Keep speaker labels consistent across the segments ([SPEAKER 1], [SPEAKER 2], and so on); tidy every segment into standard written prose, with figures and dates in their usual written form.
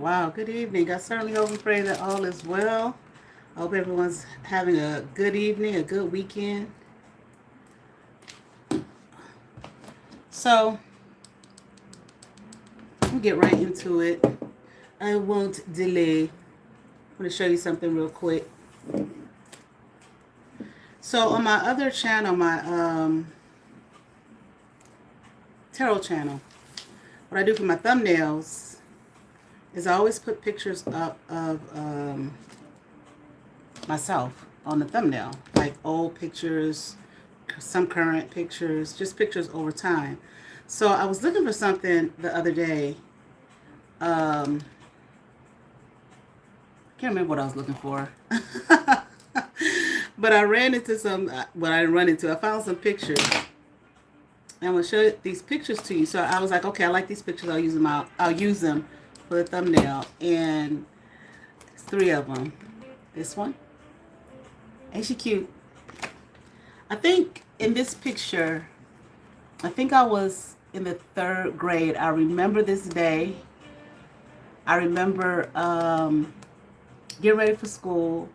[SPEAKER 1] Wow, good evening. I certainly hope and pray that all is well. I hope everyone's having a good evening, a good weekend. So, we'll get right into it. I won't delay. I'm going to show you something real quick. So, on my other channel, my tarot channel, what I do for my thumbnails is I always put pictures up of myself on the thumbnail, like old pictures, some current pictures, just pictures over time. So I was looking for something the other day. I can't remember what I was looking for. But I ran into some, what I run into, I found some pictures. And I'm going to show these pictures to you. So I was like, okay, I like these pictures. I'll use them out. I'll use them for the thumbnail. And there's 3 of them. This one. Ain't she cute? I think in this picture, I think I was in the 3rd grade. I remember this day. I remember getting ready for school.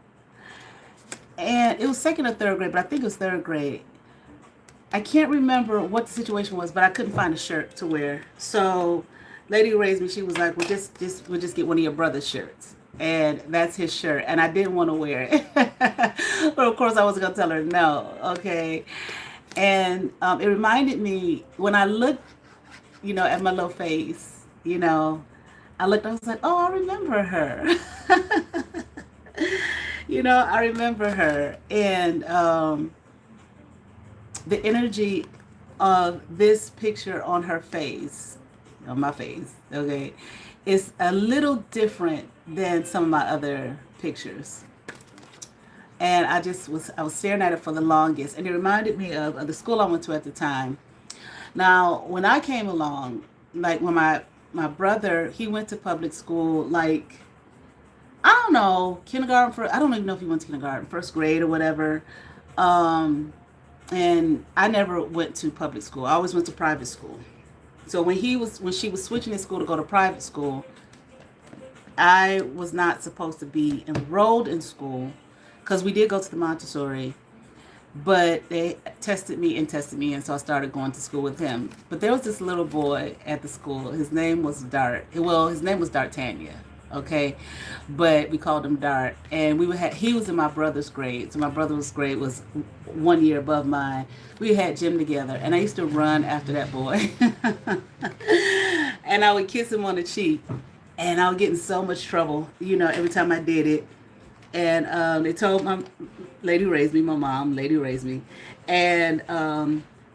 [SPEAKER 1] And it was 2nd or 3rd grade, but I think it was 3rd grade. I can't remember what the situation was, but I couldn't find a shirt to wear. So lady raised me. She was like, we'll just get one of your brother's shirts. And that's his shirt. And I didn't want to wear it. But of course I wasn't going to tell her no. Okay. And it reminded me when I looked, at my little face, I looked, I was like, oh, I remember her. I remember her. And the energy of this picture on her face, on my face, okay, is a little different than some of my other pictures. And I was staring at it for the longest. And it reminded me of the school I went to at the time. Now, when I came along, like when my brother, he went to public school, like, I don't know, kindergarten, I don't even know if he went to kindergarten, 1st grade or whatever. And I never went to public school. I always went to private school. So when she was switching his school to go to private school, I was not supposed to be enrolled in school because we did go to the Montessori, but they tested me, and so I started going to school with him. But there was this little boy at the school. His name was Dart. Well, his name was Dartania, okay? But we called him Dart. And he was in my brother's grade. So my brother's grade was 1 year above mine. We had gym together, and I used to run after that boy. And I would kiss him on the cheek. And I would get in so much trouble, every time I did it. And they told my lady raised me, my mom, lady raised me. And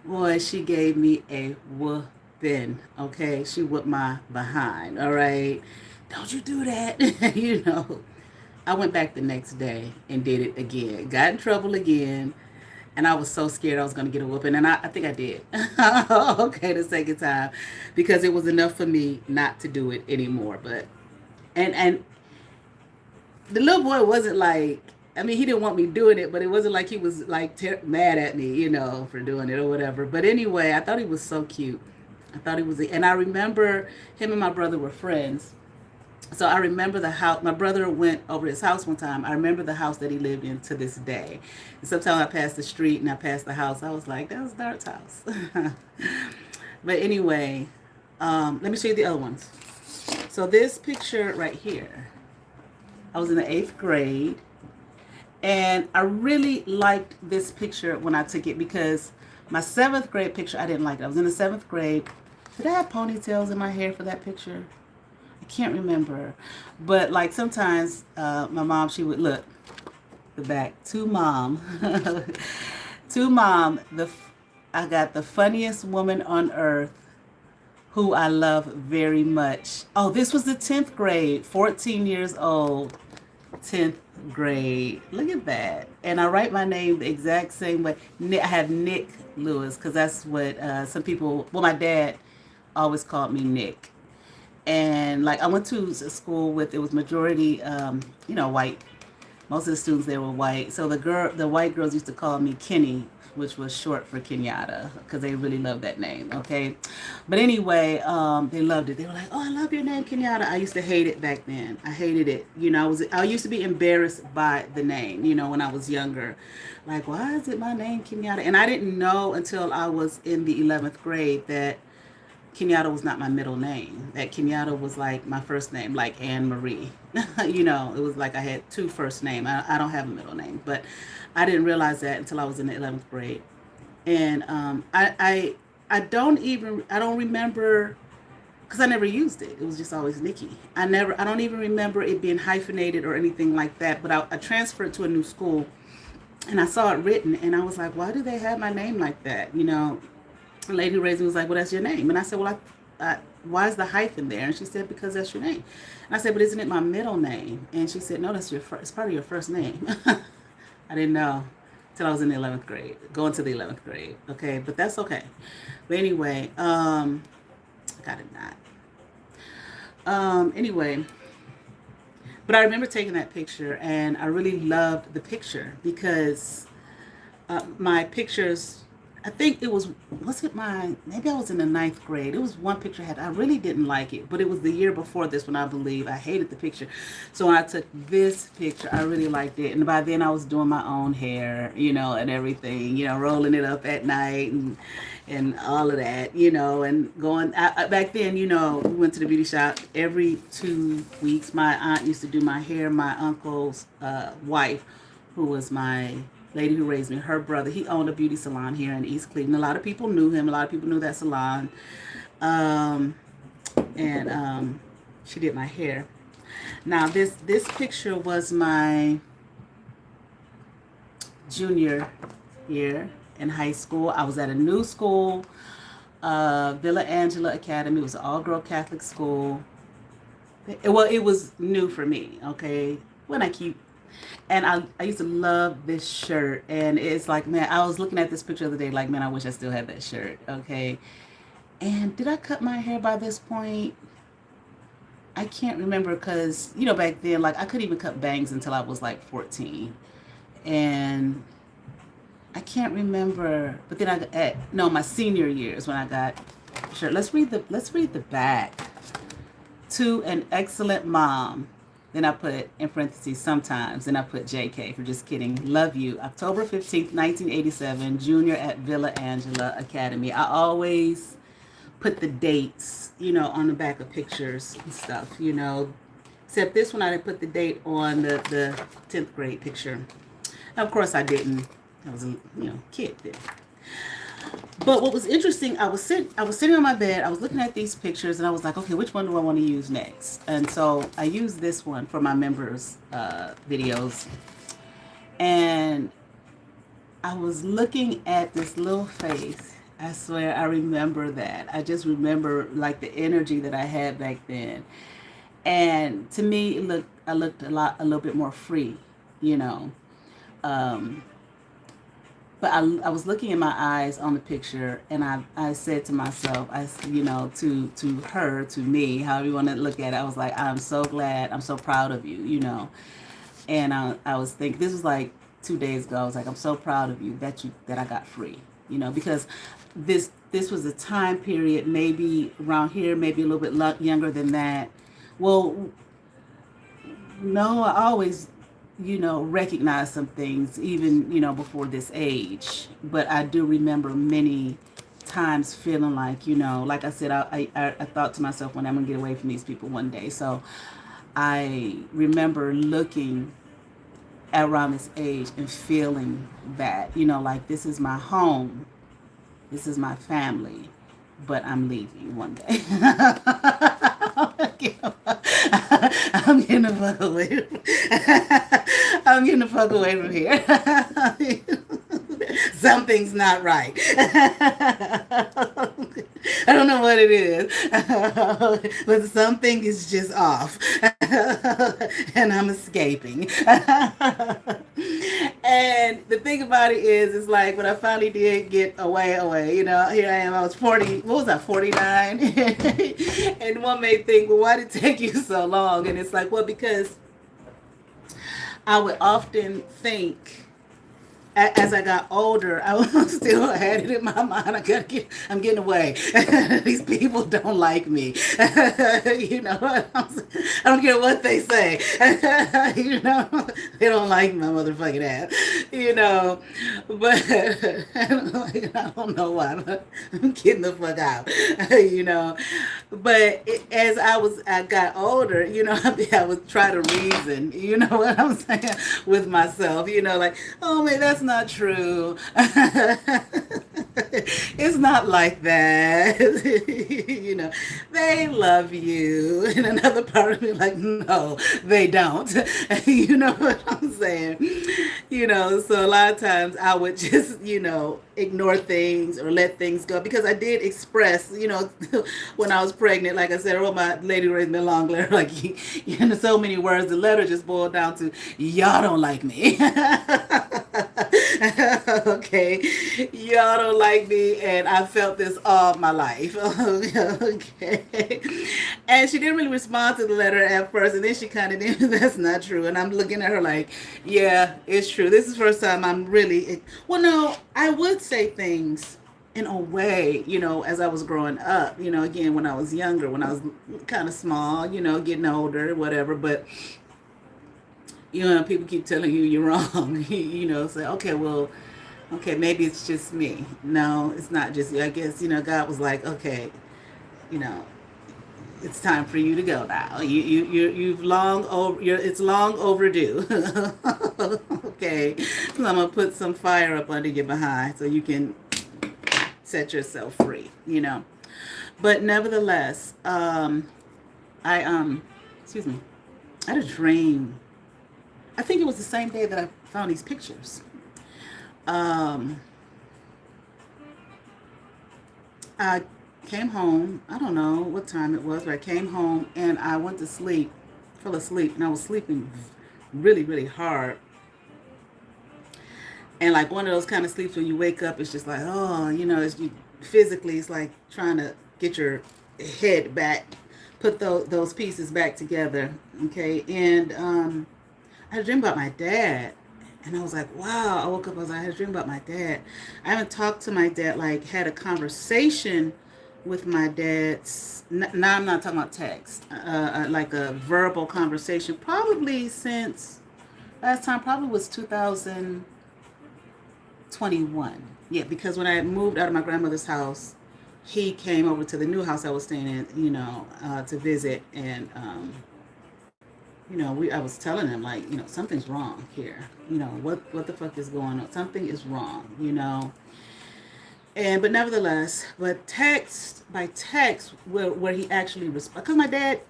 [SPEAKER 1] boy, she gave me a whooping, okay? She whipped my behind, all right? Don't you do that, I went back the next day and did it again. Got in trouble again. And I was so scared I was going to get a whooping. And I think I did. Okay, the 2nd time. Because it was enough for me not to do it anymore. But, and the little boy wasn't like, he didn't want me doing it, but it wasn't like he was like mad at me, for doing it or whatever. But anyway, I thought he was so cute. I thought he was, and I remember him and my brother were friends. So I remember the house. My brother went over his house one time. I remember the house that he lived in to this day. And sometimes I passed the street and I passed the house. I was like, that was Dart's house. But anyway, let me show you the other ones. So this picture right here, I was in the 8th grade. And I really liked this picture when I took it because my 7th grade picture, I didn't like it. I was in the 7th grade. Did I have ponytails in my hair for that picture? I can't remember. But like sometimes my mom, she would look the back to mom. To mom, I got the funniest woman on earth who I love very much. Oh, this was the 10th grade, 14 years old, 10th grade. Look at that. And I write my name the exact same way. I have Nick Lewis because that's what some people, my dad always called me Nick. And like I went to a school with, it was majority, white Most of the students there were white. So the white girls used to call me Kenny, which was short for Kenyatta, because they really loved that name. Okay, but anyway, they loved it. They were like, "Oh, I love your name, Kenyatta." I used to hate it back then. I hated it. I used to be embarrassed by the name. When I was younger, like, why is it my name, Kenyatta? And I didn't know until I was in the 11th grade that Kenyatta was not my middle name. That Kenyatta was like my first name, like Anne Marie. It was like I had two first names. I don't have a middle name, but I didn't realize that until I was in the 11th grade. And I don't remember, because I never used it. It was just always Nikki. I don't even remember it being hyphenated or anything like that. But I transferred to a new school, and I saw it written, and I was like, why do they have my name like that? The lady raised me was like, well, that's your name. And I said, well, why is the hyphen there? And she said, because that's your name. And I said, but isn't it my middle name? And she said, no, it's part of your first name. I didn't know until I was in the 11th grade, going to the 11th grade. Okay, but that's okay. But anyway, got it not. Anyway, but I remember taking that picture, and I really loved the picture because my pictures, I think maybe I was in the 9th grade. It was one picture I really didn't like it, but it was the year before this one, I believe. I hated the picture. So when I took this picture, I really liked it. And by then I was doing my own hair, and everything, rolling it up at night and all of that, and going, back then, we went to the beauty shop every 2 weeks. My aunt used to do my hair. My uncle's wife, who was my lady who raised me, her brother, he owned a beauty salon here in East Cleveland. A lot of people knew him. A lot of people knew that salon. And she did my hair. Now, this picture was my junior year in high school. I was at a new school, Villa Angela Academy. It was an all-girl Catholic school. It was new for me, okay? And I used to love this shirt. And it's like, man, I was looking at this picture the other day, like, man, I wish I still had that shirt, okay? And did I cut my hair by this point? I can't remember, because, back then, like, I couldn't even cut bangs until I was, like, 14. And I can't remember. But then my senior year is when I got shirt. Let's read the back. To an excellent mom. Then I put, in parentheses, sometimes. Then I put JK for just kidding. Love you. October 15th, 1987, junior at Villa Angela Academy. I always put the dates, on the back of pictures and stuff, Except this one, I didn't put the date on the 10th grade picture. Now, of course, I didn't. I was a, kid then. But what was interesting, I was sitting on my bed, I was looking at these pictures, and I was like, okay, which one do I want to use next? And so I used this one for my members' videos. And I was looking at this little face. I swear I remember that. I just remember, like, the energy that I had back then. And to me, I looked a little bit more free, But I was looking in my eyes on the picture, and I said to myself, to her, to me, however you want to look at it, I was like, I'm so glad, I'm so proud of you, And I was thinking, this was like 2 days ago, I was like, I'm so proud of you that I got free, because this was a time period, maybe around here, maybe a little bit younger than that. Well, no, I always recognize some things even, before this age. But I do remember many times feeling like, like I said, I thought to myself, when I'm going to get away from these people one day. So I remember looking around this age and feeling that, like, this is my home. This is my family. But I'm leaving one day. I'm getting the fuck away. I'm getting the fuck away from here. Something's not right. I don't know what it is, but something is just off, and I'm escaping. And the thing about it is, it's like when I finally did get away, here I am, I was 40, what was I, 49? And one may think, well, why did it take you so long? And it's like, well, because I would often think, as I got older, I was still had it in my mind. I'm getting away. These people don't like me. You know, I don't care what they say. You know, they don't like my motherfucking ass. You know, but I don't know why. I'm getting the fuck out. You know, but as I got older, you know, I would try to reason. You know what I'm saying, with myself. You know, like, oh man, that's not true. It's not like that. You know, they love you. And another part of me like, no, they don't. You know what I'm saying? You know, so a lot of times I would just, you know, ignore things or let things go because I did express, you know, when I was pregnant, like I said, I wrote my lady raised me a long letter, like, you know, so many words. The letter just boiled down to, y'all don't like me. Okay, y'all don't like me, and I felt this all my life. Okay, and she didn't really respond to the letter at first, and then she kind of did. That's not true, and I'm looking at her like, yeah, it's true. This is the first time I'm really. Well, no, I would say things in a way, you know, as I was growing up. You know, again, when I was younger, when I was kind of small, you know, getting older, whatever, but you know, people keep telling you you're wrong. You know, say, okay, well, okay, maybe it's just me. No, it's not just you. I guess, you know, God was like, okay, you know, it's time for you to go now. You've long over. It's long overdue. Okay, so I'm gonna put some fire up under your behind so you can set yourself free. You know, but nevertheless, I excuse me, I had a dream. I think it was the same day that I found these pictures. Um, I came home. I don't know what time it was, but I came home and I went to sleep, fell asleep, and I was sleeping really, really hard. And like one of those kind of sleeps when you wake up, it's just like, oh, you know, it's you physically, it's like trying to get your head back, put those pieces back together. Okay, and I had a dream about my dad. And I was like, wow. I woke up, I was like, I had a dream about my dad. I haven't talked to my dad, like, had a conversation with my dad. Now I'm not talking about text, like a verbal conversation, probably since last time, probably was 2021. Yeah, because when I moved out of my grandmother's house, he came over to the new house I was staying in, you know, to visit. And, you know, I was telling him like, you know, something's wrong here. You know, what the fuck is going on? Something is wrong, you know. And but nevertheless, but by text where he actually responds, because my dad,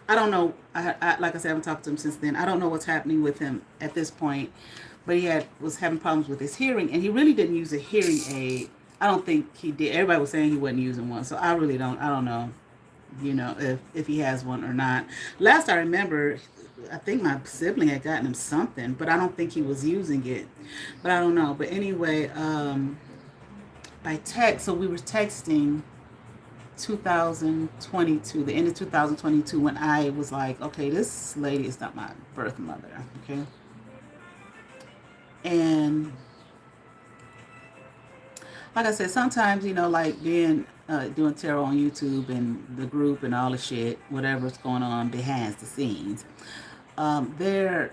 [SPEAKER 1] I don't know. Like I said, I haven't talked to him since then. I don't know what's happening with him at this point, but was having problems with his hearing, and he really didn't use a hearing aid. I don't think he did. Everybody was saying he wasn't using one, so I really don't. I don't know, you know, if he has one or not. Last I remember, I think my sibling had gotten him something, but I don't think he was using it. But I don't know. But anyway, by text, so we were texting 2022, the end of 2022, when I was like, okay, this lady is not my birth mother, okay? And like I said, sometimes, you know, like being doing tarot on YouTube and the group and all the shit, whatever's going on behind the scenes, there,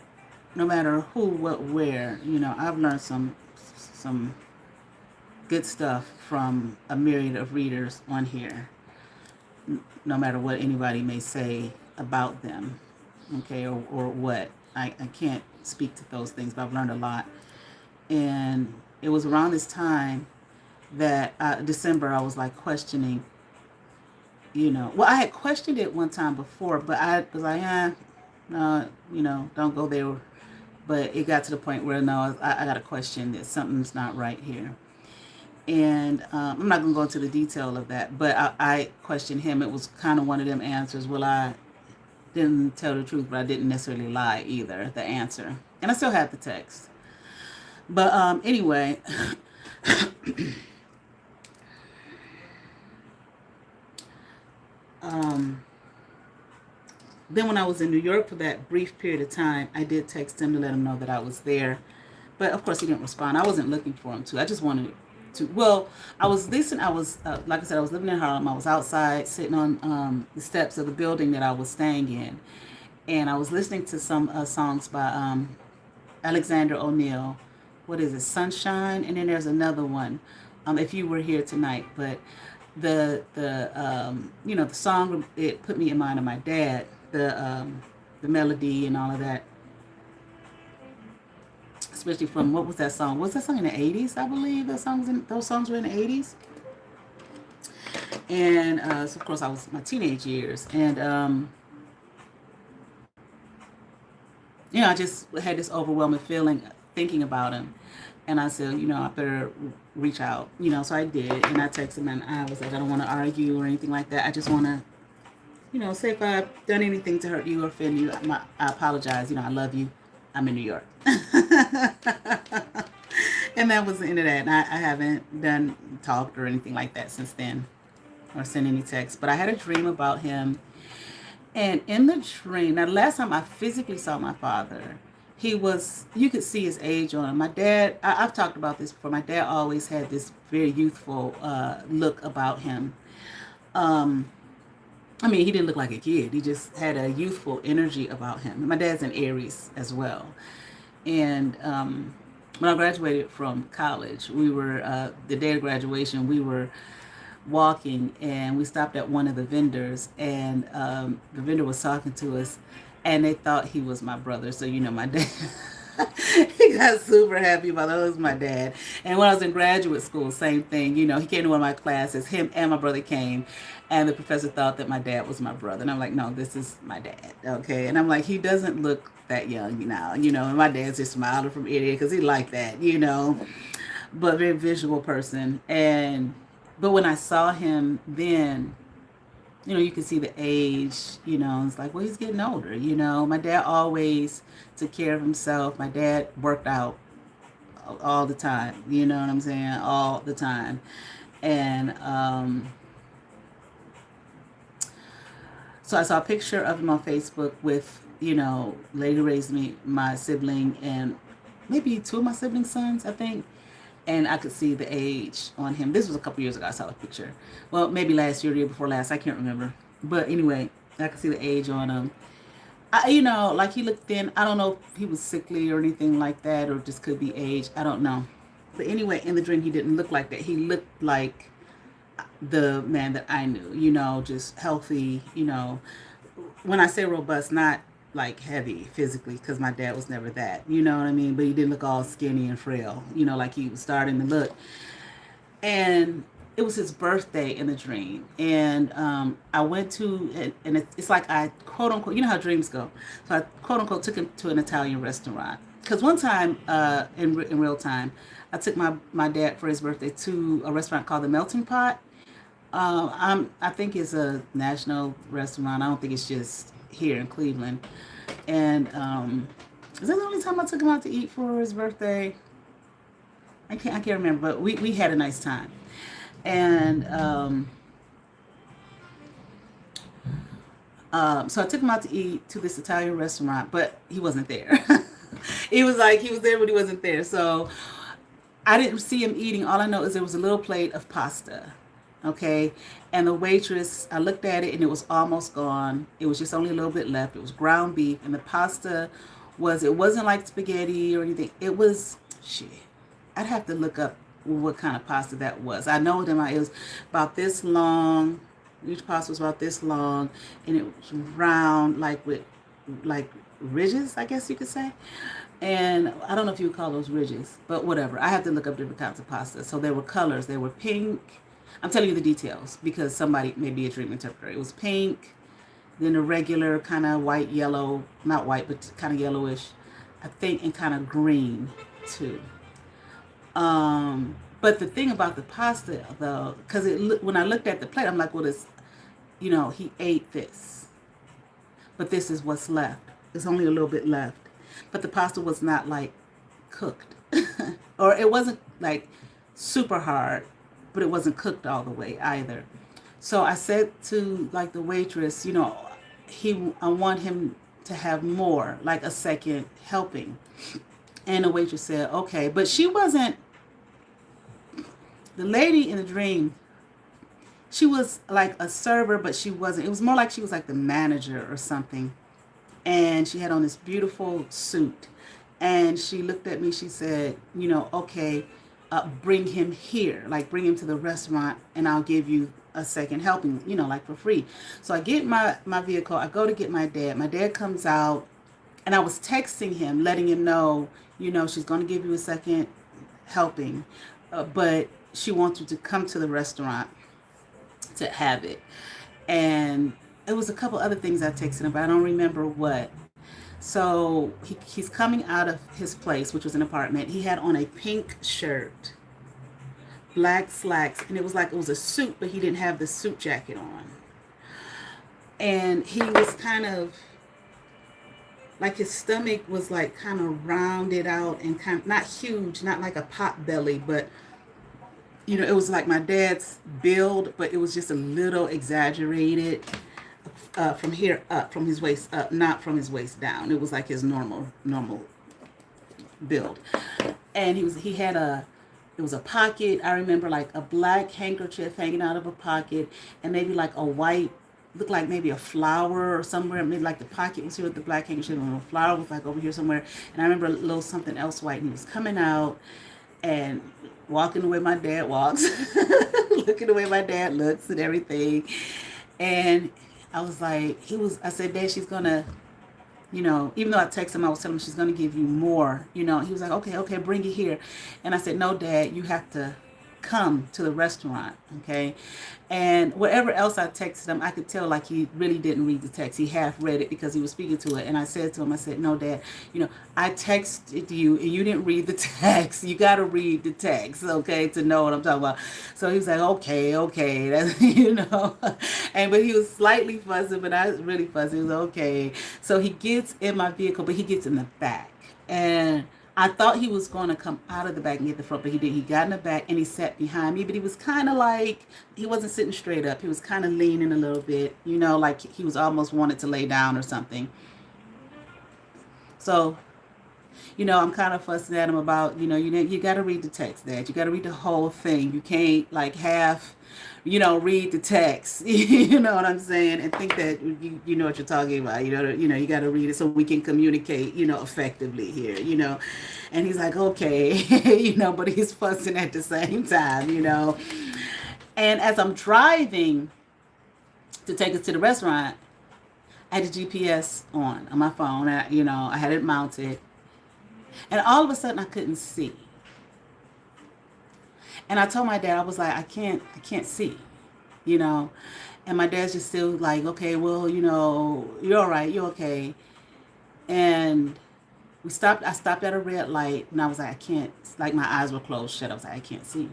[SPEAKER 1] no matter who, what, where, you know, I've learned some good stuff from a myriad of readers on here, no matter what anybody may say about them, okay, or what. I can't speak to those things, but I've learned a lot. And it was around this time that December, I was like questioning, you know, well, I had questioned it one time before, but I was like, no, you know, don't go there. But it got to the point where, no, I got to question that something's not right here. And I'm not going to go into the detail of that, but I questioned him. It was kind of one of them answers. Well, I didn't tell the truth, but I didn't necessarily lie either, the answer. And I still have the text. But anyway, um, Then when I was in New York for that brief period of time, I did text him to let him know that I was there. But of course, he didn't respond. I wasn't looking for him to. I just wanted to. Well, I was listening. I was, like I said, I was living in Harlem. I was outside sitting on the steps of the building that I was staying in. And I was listening to some songs by Alexander O'Neill. What is it? Sunshine. And then there's another one, If You Were Here Tonight. But the song, it put me in mind of my dad. The melody and all of that, especially from, what was that song? Was that song in the 80s? I believe those songs were in the 80s. And so of course I was my teenage years, and I just had this overwhelming feeling thinking about him. And I said, I better reach out, so I did. And I texted him, and I was like, I don't want to argue or anything like that. I just want to, say if I've done anything to hurt you or offend you, I apologize. I love you. I'm in New York. And that was the end of that. And I haven't talked or anything like that since then, or sent any texts. But I had a dream about him. And in the dream, now the last time I physically saw my father, you could see his age on him. My dad, I've talked about this before. My dad always had this very youthful look about him. He didn't look like a kid. He just had a youthful energy about him. My dad's an Aries as well. And when I graduated from college, we were, the day of graduation, we were walking, and we stopped at one of the vendors, and the vendor was talking to us, and they thought he was my brother. So, my dad, he got super happy about that. It was my dad. And when I was in graduate school, same thing. He came to one of my classes. Him and my brother came, and the professor thought that my dad was my brother. And I'm like, no, this is my dad. Okay. And I'm like, he doesn't look that young now, and my dad's just smiling from ear to ear because he liked that, but very visual person. But when I saw him then, you can see the age, it's like, well, he's getting older, My dad always took care of himself. My dad worked out all the time, you know what I'm saying? All the time. And so I saw a picture of him on Facebook with, Lady raised me, my sibling, and maybe two of my siblings' sons, I think. And I could see the age on him. This was a couple years ago. I saw the picture. Well, maybe last year or the year before last. I can't remember. But anyway, I could see the age on him. Like he looked thin. I don't know if he was sickly or anything like that, or just could be age. I don't know. But anyway, in the dream, he didn't look like that. He looked like the man that I knew, just healthy, When I say robust, not like heavy physically, because my dad was never that, you know what I mean? But he didn't look all skinny and frail, like he was starting to look. And it was his birthday in the dream. And I went to, and it's like I quote unquote, you know how dreams go. So I quote unquote took him to an Italian restaurant. Because one time in real time, I took my dad for his birthday to a restaurant called the Melting Pot. I think it's a national restaurant. I don't think it's just here in Cleveland. And is that the only time I took him out to eat for his birthday? I can't remember, but we had a nice time. And so I took him out to eat to this Italian restaurant, but he wasn't there. He was like, he was there, but he wasn't there. So I didn't see him eating. All I know is there was a little plate of pasta. Okay. And the waitress, I looked at it and it was almost gone. It was just only a little bit left. It was ground beef, and the pasta it wasn't like spaghetti or anything. It was, I'd have to look up what kind of pasta that was. I know it was about this long. Each pasta was about this long, and it was round, with ridges, I guess you could say. And I don't know if you would call those ridges, but whatever. I have to look up different kinds of pasta. So there were colors. They were pink. I'm telling you the details because somebody may be a dream interpreter. It was pink, then a regular kind of white, yellow, not white, but kind of yellowish, I think, and kind of green too. But the thing about the pasta, though, because when I looked at the plate, I'm like, well, he ate this, but this is what's left. There's only a little bit left, but the pasta was not cooked, or it wasn't super hard, but it wasn't cooked all the way either. So I said to the waitress, I want him to have more, like a second helping. And the waitress said, okay. But she wasn't, the lady in the dream, she was like a server, but she wasn't. It was more like she was like the manager or something. And she had on this beautiful suit. And she looked at me, she said, okay, bring him here, like bring him to the restaurant and I'll give you a second helping, like for free. So I get my vehicle, I go to get my dad. My dad comes out and I was texting him, letting him know, she's going to give you a second helping, but she wants you to come to the restaurant to have it. And it was a couple other things I texted him, but I don't remember what. So he's coming out of his place, which was an apartment. He had on a pink shirt, black slacks, and it was like it was a suit, but he didn't have the suit jacket on. And he was kind of like, his stomach was like kind of rounded out and kind of not huge, not like a pot belly, but it was like my dad's build, but it was just a little exaggerated. From here up, from his waist up, not from his waist down. It was like his normal build. And he had it was a pocket. I remember like a black handkerchief hanging out of a pocket, and maybe like a white, looked like maybe a flower or somewhere. Maybe like the pocket was here with the black handkerchief, and the flower was like over here somewhere. And I remember a little something else white, and he was coming out and walking the way my dad walks, looking the way my dad looks and everything. And I was like, I said, Dad, she's going to, even though I texted him, I was telling him she's going to give you more, he was like, okay, bring it here. And I said, no, Dad, you have to come to the restaurant, okay? And whatever else I texted him, I could tell like he really didn't read the text. He half read it because he was speaking to it. And I said to him, I said, no, Dad, I texted you and you didn't read the text. You got to read the text, okay, to know what I'm talking about. So he was like, okay, that's, but he was slightly fuzzy, but I was really fuzzy. He was okay. So he gets in my vehicle, but he gets in the back. And I thought he was going to come out of the back and get the front, but he didn't. He got in the back and he sat behind me, but he was kind of like, he wasn't sitting straight up. He was kind of leaning a little bit, like he was almost wanted to lay down or something. So, I'm kind of fussing at him about, you got to read the text, Dad. You got to read the whole thing. You can't like half, read the text, you know what I'm saying, and think that you know what you're talking about. You got to read it so we can communicate, effectively here, And he's like, okay, but he's fussing at the same time, And as I'm driving to take us to the restaurant, I had the GPS on my phone. I had it mounted, and all of a sudden I couldn't see. And I told my dad, I was like, I can't see, And my dad's just still like, okay, well, you're all right, you're okay. And I stopped at a red light, and I was like, I can't, like my eyes were closed shut. I was like, I can't see.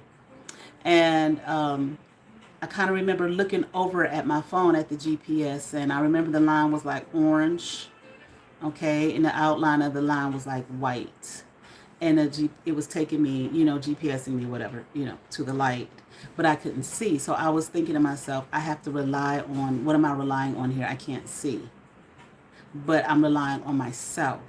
[SPEAKER 1] And I kind of remember looking over at my phone at the GPS, and I remember the line was like orange, okay, and the outline of the line was like white. And it was taking me, GPSing me, whatever, to the light, but I couldn't see. So I was thinking to myself, I have to rely on, what am I relying on here? I can't see, but I'm relying on myself.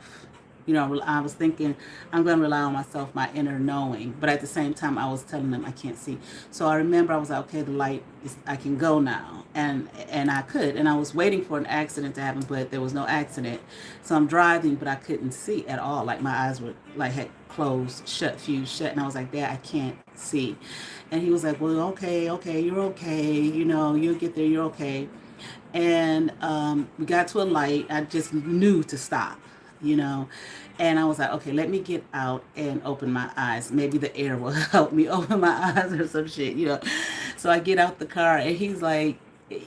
[SPEAKER 1] I was thinking I'm going to rely on myself, my inner knowing, but at the same time, I was telling them I can't see. So I remember I was like, okay, the light I can go now. And I could, and I was waiting for an accident to happen, but there was no accident. So I'm driving, but I couldn't see at all. Like my eyes were like had closed, fused shut. And I was like, Dad, I can't see. And he was like, well, okay, you're okay. You'll get there. You're okay. And we got to a light. I just knew to stop. And I was like, okay, let me get out and open my eyes. Maybe the air will help me open my eyes or some shit, So I get out the car, and he's like,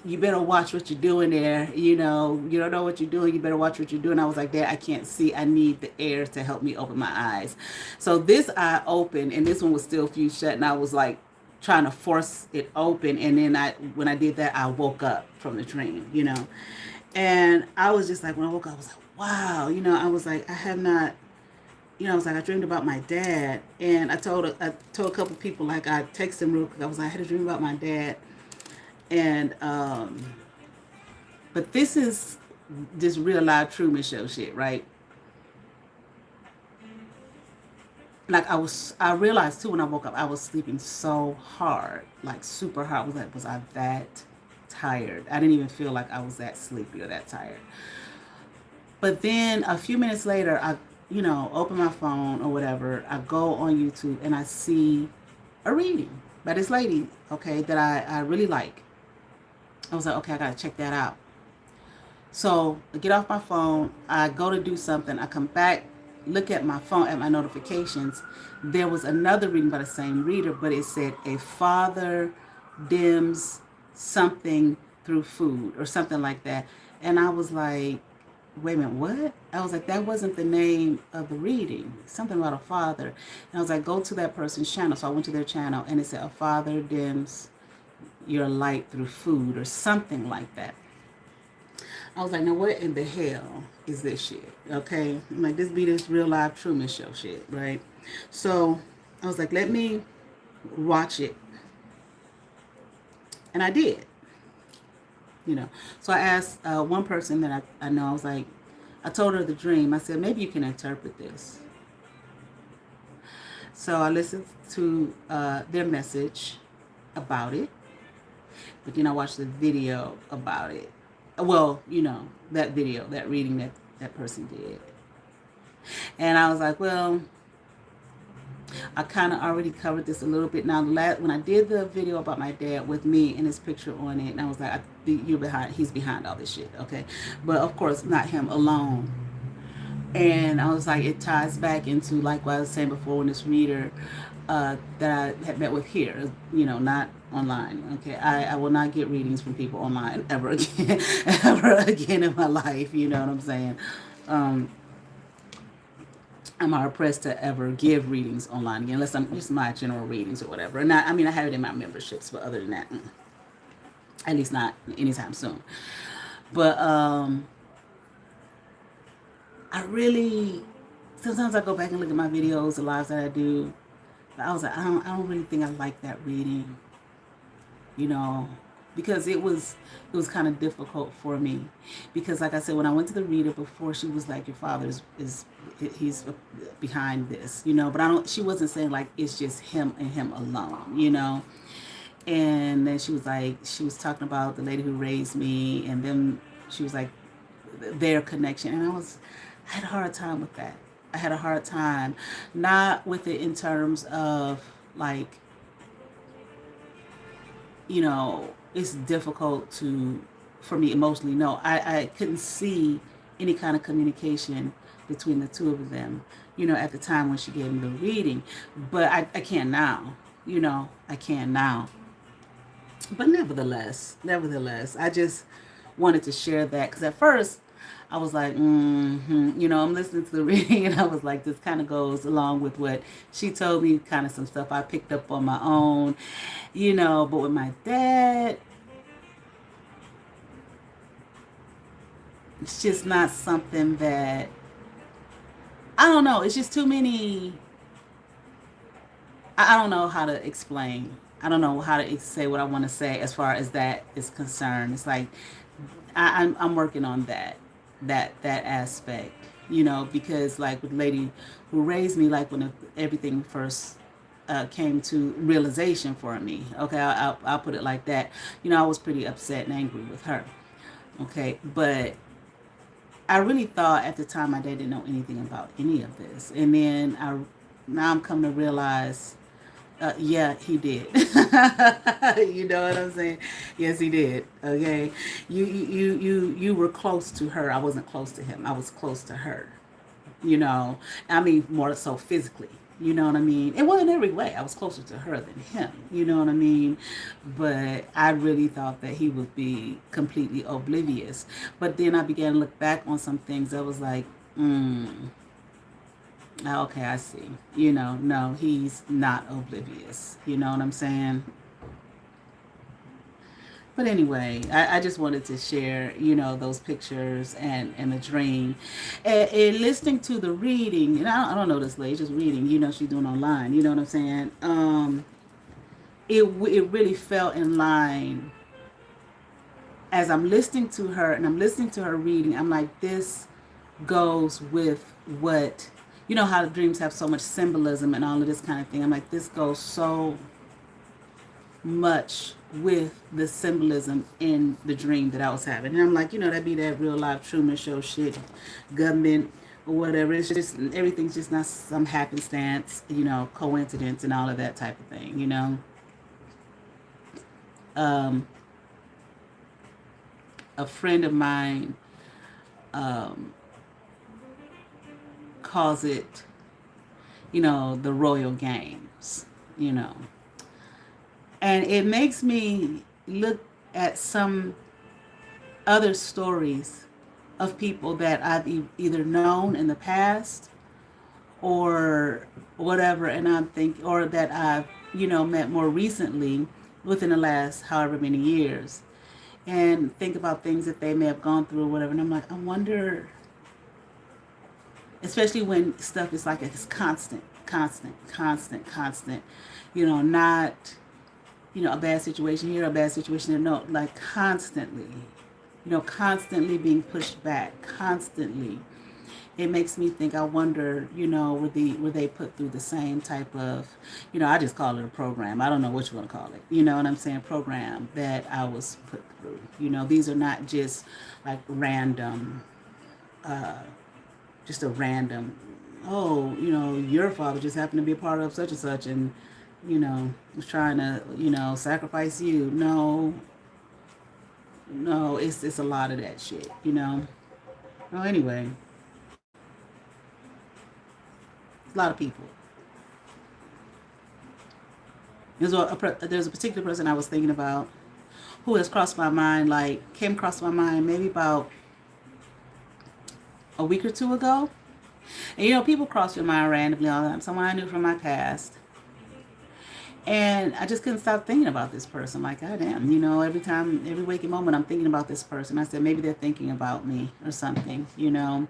[SPEAKER 1] you better watch what you're doing there. You don't know what you're doing. You better watch what you're doing. I was like, Dad, I can't see. I need the air to help me open my eyes. So this eye opened, and this one was still fused shut, and I was like trying to force it open. And then when I did that, I woke up from the dream, And I was just like, when I woke up, I was like, wow, I was like, I have not, I was like, I dreamed about my dad. And I told a couple people, like I texted them real quick. I was like, I had a dream about my dad. And, but this is this real live Truman Show shit, right? Like I realized too when I woke up, I was sleeping so hard, like super hard. Was I that tired? I didn't even feel like I was that sleepy or that tired. But then a few minutes later, I, open my phone or whatever. I go on YouTube and I see a reading by this lady, okay, that I really like. I was like, okay, I gotta check that out. So I get off my phone, I go to do something, I come back, look at my phone, at my notifications. There was another reading by the same reader, but it said, a father dims something through food or something like that. And I was like, wait a minute, what? I was like, that wasn't the name of the reading. Something about a father. And I was like, go to that person's channel. So I went to their channel and it said, a father dims your light through food or something like that. I was like, now what in the hell is this shit? Okay. I'm like, this be this real live Truman Show shit, right? So I was like, let me watch it. And I did. So I asked one person that I know, I was like, I told her the dream. I said, maybe you can interpret this. So I listened to their message about it. But then I watched the video about it. Well, that video, that reading that person did. And I was like, well, I kind of already covered this a little bit. Now, when I did the video about my dad with me and his picture on it, and I was like, he's behind all this shit, okay? But of course, not him alone. And I was like, it ties back into, like what I was saying before, when this reader that I had met with here, not online, okay? I will not get readings from people online ever again, ever again in my life, you know what I'm saying? I'm hard pressed to ever give readings online again, unless I'm just my general readings or whatever. And I have it in my memberships, but other than that, at least not anytime soon. But I really, sometimes I go back and look at my videos, the lives that I do. But I was like, I don't really think I like that reading, because it was kind of difficult for me, because like I said, when I went to the reader before, she was like, your father he's behind this, but she wasn't saying like it's just him and him alone, and then she was talking about the lady who raised me, and then she was like their connection, and I had a hard time with that. I had a hard time, not with it in terms of like, it's difficult for me emotionally. No, I couldn't see any kind of communication between the two of them, at the time when she gave me the reading. But I can now, I can now. But nevertheless, I just wanted to share that, because at first I was like, I'm listening to the reading, and I was like, this kind of goes along with what she told me, kind of some stuff I picked up on my own, but with my dad, it's just not something that, I don't know, it's just too many, I don't know how to explain. I don't know how to say what I want to say as far as that is concerned. It's like, I'm working on that aspect, because like with the lady who raised me, like when everything first came to realization for me, okay, I'll put it like that. I was pretty upset and angry with her, okay, but I really thought at the time my dad didn't know anything about any of this, and then now I'm coming to realize, yeah, he did. You know what I'm saying? Yes, he did. Okay, you were close to her. I wasn't close to him. I was close to her. I mean, more so physically. You know what I mean? It wasn't every way. I was closer to her than him. You know what I mean? But I really thought that he would be completely oblivious. But then I began to look back on some things that was like, okay, I see. No, he's not oblivious. You know what I'm saying? But anyway, I just wanted to share, those pictures and the dream. And listening to the reading, and I don't know this lady, just reading, she's doing online, you know what I'm saying? It really fell in line as I'm listening to her and I'm listening to her reading, I'm like, this goes with what, you know, how the dreams have so much symbolism and all of this kind of thing. I'm like, this goes so much with the symbolism in the dream that I was having. And I'm like, you know, that'd be that real life Truman Show shit, government or whatever. It's just, everything's just not some happenstance, you know, coincidence and all of that type of thing, you know. Um, a friend of mine calls it, you know, the royal games, you know. And it makes me look at some other stories of people that I've either known in the past or whatever, and I'm thinking, or that I've, you know, met more recently within the last however many years, and think about things that they may have gone through or whatever. And I'm like, I wonder, especially when stuff is like it's constant, you know, not, you know, a bad situation here, a bad situation there. No, like constantly, you know, constantly being pushed back, constantly. It makes me think, I wonder, you know, were they put through the same type of, you know, I just call it a program. I don't know what you want to call it. You know what I'm saying? Program that I was put through. You know, these are not just like random, just a random, oh, you know, your father just happened to be a part of such and such and, you know, was trying to, you know, sacrifice you. No, it's a lot of that shit, you know. Well, anyway, a lot of people. There's a particular person I was thinking about who has crossed my mind, like came across my mind maybe about a week or two ago. And you know, people cross your mind randomly all the time. Someone I knew from my past. And I just couldn't stop thinking about this person. Like, God damn, you know, every waking moment, I'm thinking about this person. I said, maybe they're thinking about me or something, you know.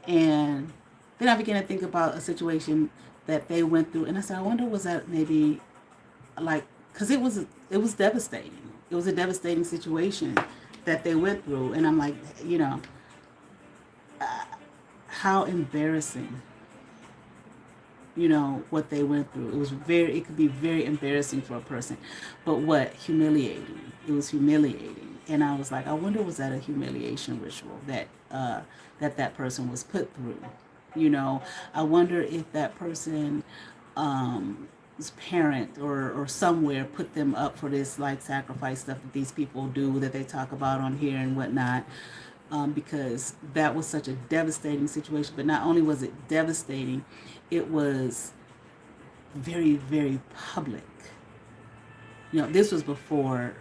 [SPEAKER 1] And then I began to think about a situation that they went through. And I said, I wonder, was that maybe like, because it was devastating. It was a devastating situation that they went through. And I'm like, you know, how embarrassing, you know, what they went through. It could be very embarrassing for a person, but what, humiliating. It was humiliating. And I was like, I wonder, was that a humiliation ritual that person was put through? You know, I wonder if that person, parent or somewhere put them up for this like sacrifice stuff that these people do that they talk about on here and whatnot. Because that was such a devastating situation. But not only was it devastating, it was very, very public. You know, this was before,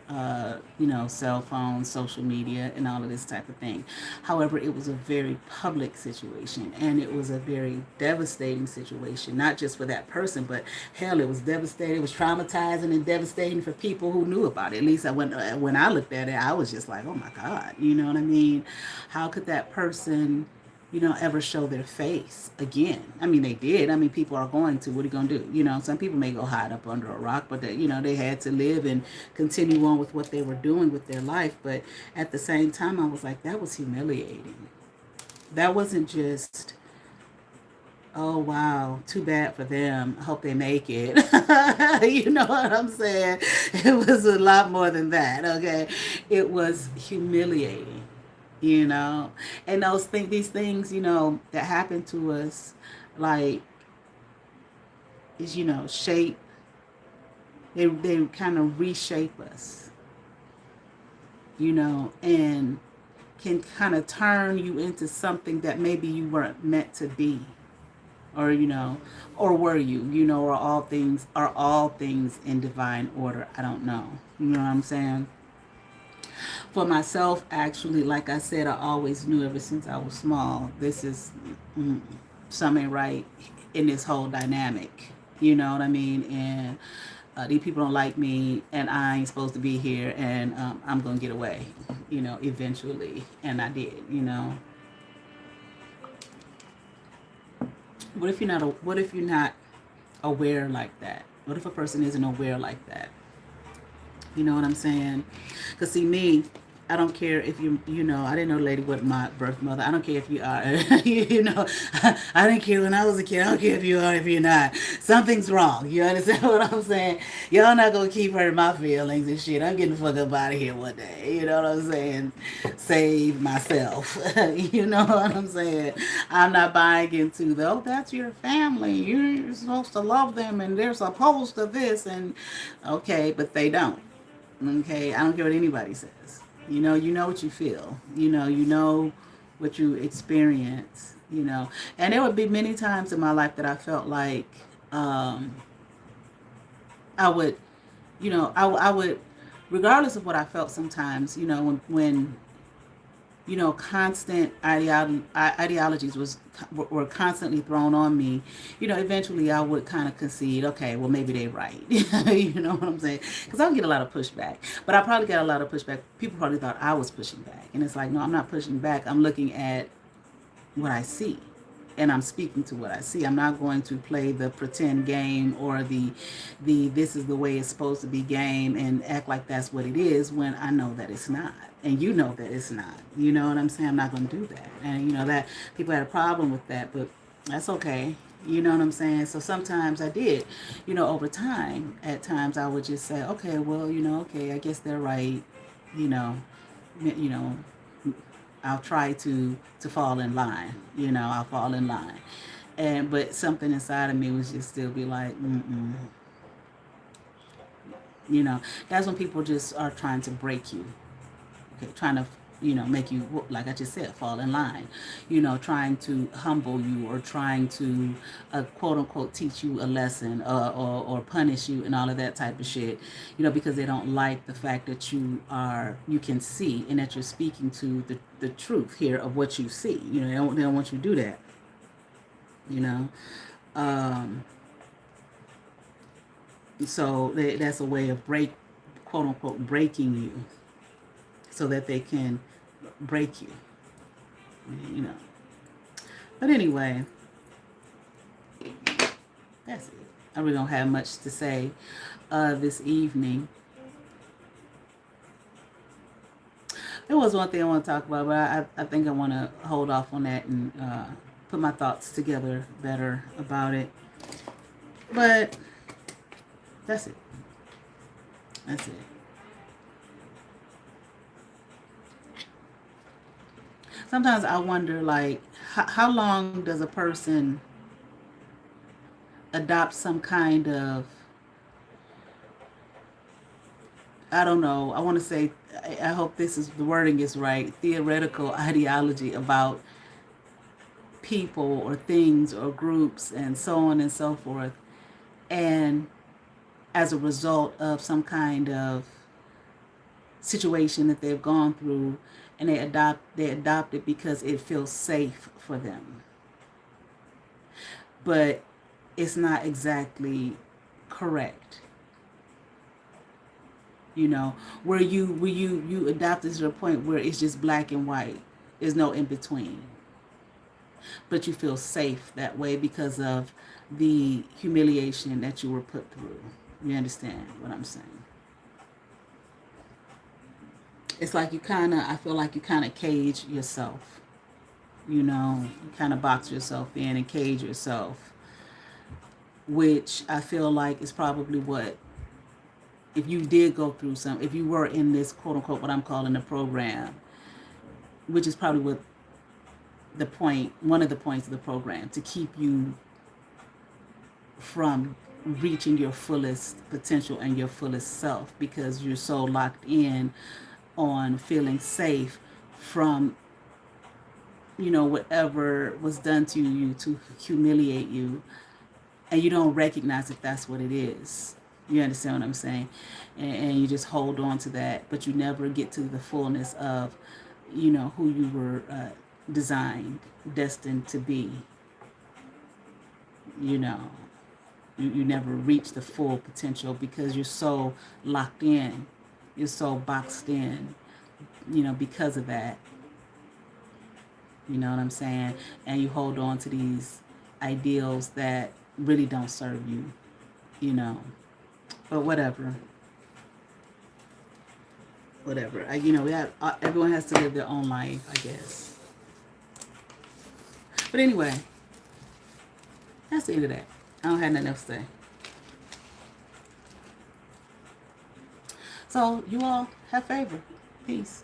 [SPEAKER 1] you know, cell phones, social media, and all of this type of thing. However, it was a very public situation, and it was a very devastating situation, not just for that person, but hell, it was devastating. It was traumatizing and devastating for people who knew about it. At least when I looked at it, I was just like, oh my God, you know what I mean? How could that person, you know, ever show their face again? I mean, they did. I mean, people are going to. What are you going to do? You know, some people may go hide up under a rock, but, you know, they had to live and continue on with what they were doing with their life. But at the same time, I was like, that was humiliating. That wasn't just, oh, wow, too bad for them. I hope they make it. You know what I'm saying? It was a lot more than that, okay? It was humiliating. You know, and these things, you know, that happen to us, like, is, you know, they kind of reshape us, you know, and can kind of turn you into something that maybe you weren't meant to be, or, you know, or were you know, or all things in divine order. I don't know. You know what I'm saying? For myself, actually, like I said, I always knew ever since I was small, this is something right in this whole dynamic. You know what I mean? And these people don't like me, and I ain't supposed to be here, and I'm going to get away, you know, eventually. And I did, you know. What if you're not aware like that? What if a person isn't aware like that? You know what I'm saying? Because see, me, I don't care if I didn't know, lady, what my birth mother. I don't care if you are, I didn't care when I was a kid. I don't care if you are, if you're not. Something's wrong. You understand what I'm saying? Y'all not gonna keep hurting my feelings and shit. I'm getting the fuck up out of here one day. You know what I'm saying? Save myself. You know what I'm saying? I'm not buying into the, oh, that's your family. You're supposed to love them and they're supposed to this and okay, but they don't. Okay, I don't care what anybody says. You know what you feel. You know what you experience. And there would be many times in my life that I felt like I would, I would, regardless of what I felt sometimes, when constant ideologies were constantly thrown on me, eventually I would kind of concede, okay, well, maybe they're right. You know what I'm saying? Because I would get a lot of pushback. But I probably got a lot of pushback. People probably thought I was pushing back. And it's like, no, I'm not pushing back. I'm looking at what I see. And I'm speaking to what I see. I'm not going to play the pretend game or the this is the way it's supposed to be game and act like that's what it is when I know that it's not. And you know that it's not. You know what I'm saying? I'm not going to do that. And that people had a problem with that, but that's okay. You know what I'm saying? So sometimes I did, over time, at times I would just say, okay, well, okay, I guess they're right. You know, you know, I'll try to fall in line. I'll fall in line. But something inside of me was just still be like, mm-mm. That's when people just are trying to break you. Okay, trying to make you, like I just said, fall in line. Trying to humble you or trying to quote unquote teach you a lesson or punish you and all of that type of shit. Because they don't like the fact that you can see and that you're speaking to the truth here of what you see. They don't want you to do that. You know, um, so that's a way of quote unquote breaking you, so that they can break you. you know. But anyway, that's it. I really don't have much to say this evening. There was one thing I want to talk about, but I think I want to hold off on that and put my thoughts together better about it. But that's it. That's it. Sometimes I wonder, like, how long does a person adopt some kind of, I don't know, I want to say, I hope this is, the wording is right, theoretical ideology about people or things or groups and so on and so forth. And as a result of some kind of situation that they've gone through, and they adopt it because it feels safe for them. But it's not exactly correct. Where you adopt it to the point where it's just black and white. There's no in between. But you feel safe that way because of the humiliation that you were put through. You understand what I'm saying? It's like I feel like you kind of cage yourself. You kind of box yourself in and cage yourself, which I feel like is probably what, if you did go through if you were in this quote unquote, what I'm calling the program, which is probably what one of the points of the program, to keep you from reaching your fullest potential and your fullest self, because you're so locked in on feeling safe from whatever was done to you to humiliate you, and you don't recognize that that's what it is. You understand what I'm saying? And you just hold on to that, but you never get to the fullness of who you were destined to be. You never reach the full potential because you're so locked in, you're so boxed in, because of that. You know what I'm saying? And you hold on to these ideals that really don't serve you. But whatever. whatever. You know, we have everyone has to live their own life, I guess. But anyway, that's the end of that. I don't have nothing else to say. So you all have favor. Peace.